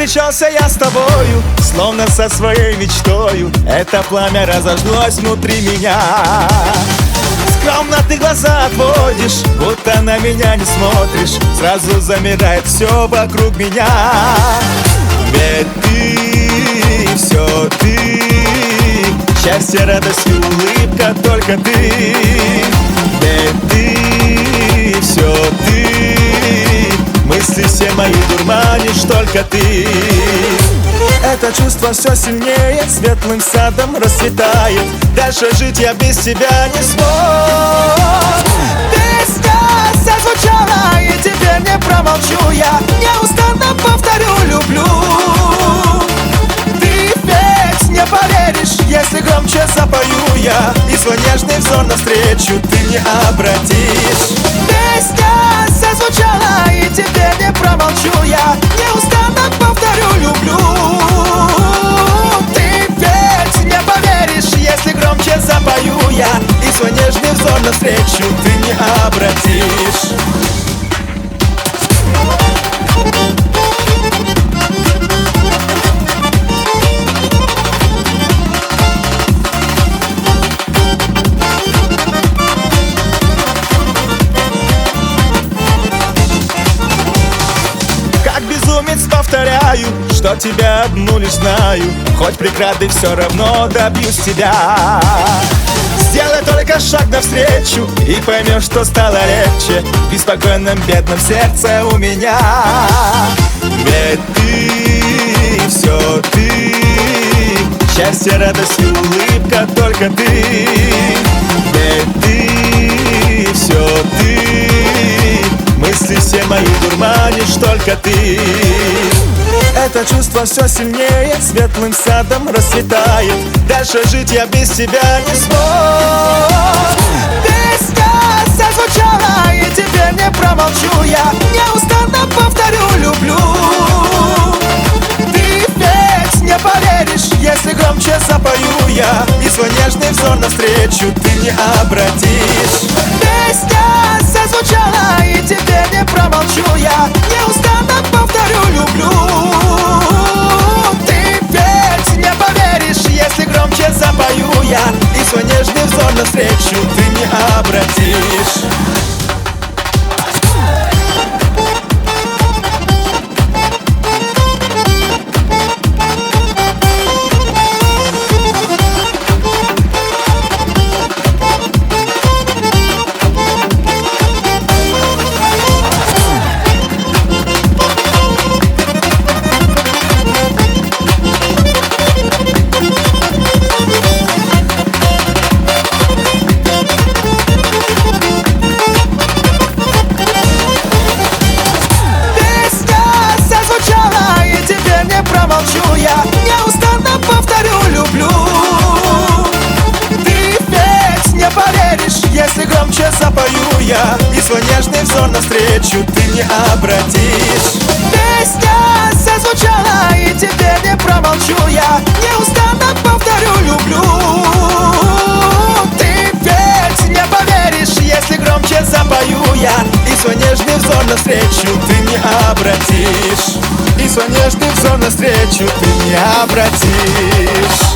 Встречался я с тобою, словно со своей мечтою. Это пламя разожглось внутри меня. Скромно ты глаза отводишь, будто на меня не смотришь. Сразу замирает все вокруг меня. Ведь ты, все ты, счастье, радость и улыбка только ты. Ведь ты, все ты, мысли все мои дурманишь только ты. Это чувство все сильнее, светлым садом расцветает. Дальше жить я без тебя не смог. Песня зазвучала, и теперь не промолчу я. Неустанно повторю, люблю. Ты ведь не поверишь, если громче запою я, и свой нежный взор навстречу ты не обратишь. Песня зазвучала, и теперь не промолчу я. Неустанно повторю, люблю. Ты ведь не поверишь, если громче запою я, и свой нежный взор навстречу ты не обратишь. Повторяю, что тебя одну лишь знаю. Хоть преграды, все равно добьюсь тебя. Сделай только шаг навстречу, и поймешь, что стало легче в беспокойном бедном сердце у меня. Ведь ты, все ты, счастье, радость и улыбка только ты. Ведь ты, все ты, мысли все мои дурманишь только ты. Это чувство все сильнее, светлым садом расцветает. Дальше жить я без тебя не смог. Песня зазвучала, и теперь не промолчу я. Неустанно повторю, люблю. Ты ведь не поверишь, если громче запою я, и свой нежный взор навстречу ты не обратишь. Песня зазвучала, и теперь не промолчу я. Неустанно повторю, люблю. Ты ведь не поверишь, если громче запою я, и свой нежный взор навстречу ты не обратишь. Я неустанно повторю, люблю. Ты ведь не поверишь, если громче запою я, и свой нежный взор навстречу ты не обратишь. Песня зазвучала, и теперь не промолчу я. Неустанно повторю, люблю. Ты ведь не поверишь, если громче запою я, и свой нежный взор навстречу ты не обратишь. И свой нежный взор навстречу ты не обратишь.